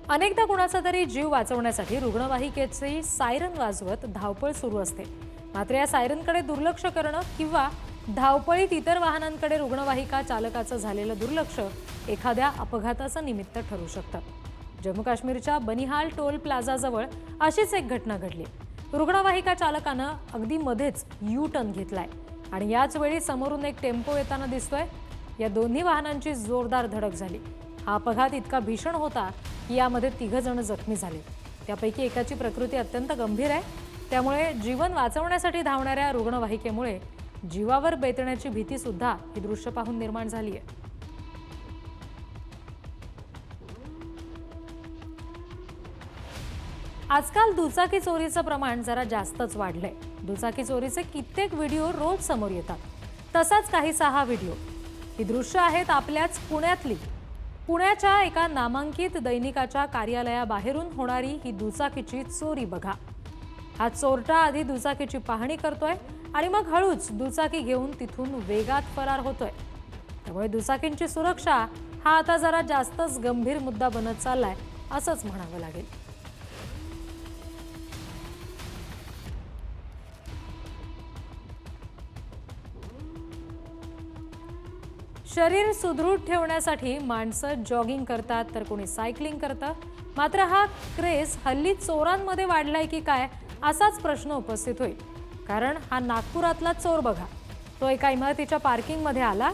अनेकदा कुणाचा तरी जीव वाचवण्यासाठी रुग्णवाहिकेची सायरन वाजवत धावपळ सुरू असते. मात्र या सायरनकडे दुर्लक्ष करणं किंवा धावपळीत इतर वाहनांकडे रुग्णवाहिका चालकाचं झालेलं दुर्लक्ष एखाद्या अपघाताचं निमित्त ठरू शकतं. जम्मू काश्मीरच्या बनिहाल टोल प्लाझाजवळ अशीच एक घटना घडली. रुग्णवाहिका चालकानं अगदी मध्येच यू टर्न घेतलाय आणि याच वेळी समोरून एक टेम्पो येताना दिसतोय. या दोन्ही वाहनांची जोरदार धडक झाली. हा अपघात इतका भीषण होता की यामध्ये 3 जण जखमी झाले. त्यापैकी एकाची प्रकृती अत्यंत गंभीर आहे. त्यामुळे जीवन वाचवण्यासाठी धावणाऱ्या रुग्णवाहिकेमुळे जीवावर बेतण्याची भीती सुद्धा ही दृश्य पाहून निर्माण झाली आहे. आजकाल दुचाकी चोरीचं प्रमाण जरा जास्तच वाढलंय. दुचाकी चोरीचे कित्येक व्हिडिओ रोज समोर येतात. तसाच काहीसा हा व्हिडिओ. ही दृश्य आहेत आपल्याच पुण्यातली. पुण्याच्या एका नामांकित दैनिकाच्या कार्यालयाबाहेरून होणारी ही दुचाकीची चोरी बघा. हा चोरटा आधी दुचाकीची पाहणी करतोय आणि मग हळूच दुचाकी घेऊन तिथून वेगात फरार होतोय. त्यामुळे दुचाकींची सुरक्षा हा आता जरा जास्तच गंभीर मुद्दा बनत चाललाय असंच म्हणावं लागेल. शरीर सुदृढ ठेवण्यासाठी माणसं जॉगिंग करतात तर कोणी सायकलिंग करतं. मात्र हा क्रेज हल्ली चोरांमध्ये वाढलाय की काय असाच प्रश्न उपस्थित होईल. कारण हा नागपुरातला चोर बघा. तो एका इमारतीच्या पार्किंगमध्ये आला.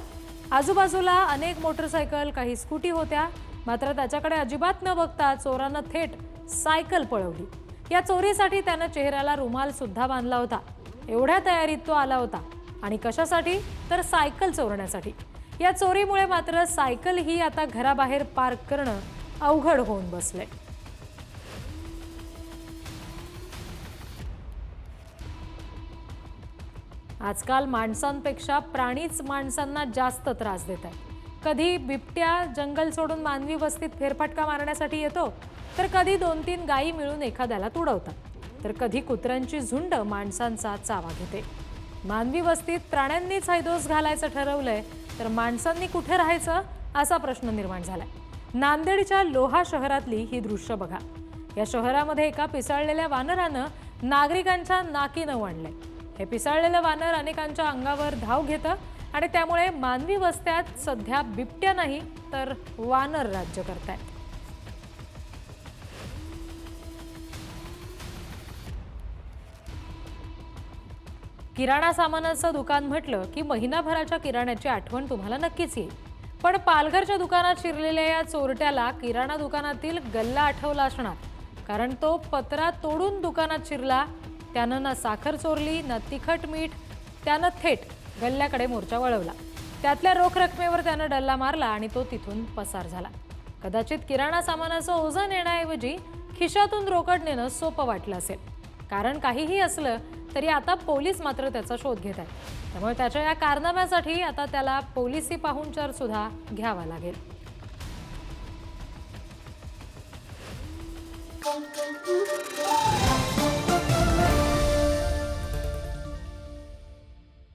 आजूबाजूला अनेक मोटरसायकल, काही स्कूटी होत्या. मात्र त्याच्याकडे अजिबात न बघता चोरानं थेट सायकल पळवली. या चोरीसाठी त्यानं चेहऱ्याला रुमाल सुद्धा बांधला होता. एवढ्या तयारीत तो आला होता. आणि कशासाठी? तर सायकल चोरण्यासाठी. या चोरीमुळे मात्र सायकल ही आता घराबाहेर पार्क करणं अवघड होऊन बसलंय. आजकाल माणसांपेक्षा प्राणीच माणसांना जास्त त्रास देत आहेत. कधी बिबट्या जंगल सोडून मानवी वस्तीत फेरफटका मारण्यासाठी येतो, तर कधी 2-3 गायी मिळून एखाद्याला तुडवतात, तर कधी कुत्र्यांची झुंड माणसांचा चावा घेते. मानवी वस्तीत प्राण्यांनीच हैदोस घालायचं ठरवलंय तर माणसांनी कुठे राहायचं असा प्रश्न निर्माण झालाय. नांदेडच्या लोहा शहरातली ही दृश्य बघा. या शहरामध्ये एका पिसाळलेल्या वानरानं नागरिकांच्या नाकीनं आणलंय. हे पिसाळलेलं वानर अनेकांच्या अंगावर धाव घेतं आणि त्यामुळे मानवी वस्त्यात सध्या बिबट्या नाही तर वानर राज्य करतायत. किराणा सामानाचं दुकान म्हटलं की महिनाभराच्या किराण्याची आठवण तुम्हाला नक्कीच येईल. पण पालघरच्या दुकानात शिरलेल्या या चोरट्याला किराणा दुकानातील गल्ला आठवला असणार. कारण तो पत्रा तोडून दुकानात शिरला. त्यानं ना साखर चोरली ना तिखट मीठ. त्यानं थेट गल्ल्याकडे मोर्चा वळवला. त्यातल्या रोख रकमेवर त्यानं डल्ला मारला आणि तो तिथून पसार झाला. कदाचित किराणा सामानाचं ओझं नेण्याऐवजी खिशातून रोकड नेणं सोपं वाटलं असेल. कारण काहीही असलं तरी आता पोलीस मात्र त्याचा शोध घेत आहेत. त्यामुळे त्याच्या या कारनाम्यासाठी आता त्याला पोलिसी पाहुणचार सुद्धा घ्यावा लागेल.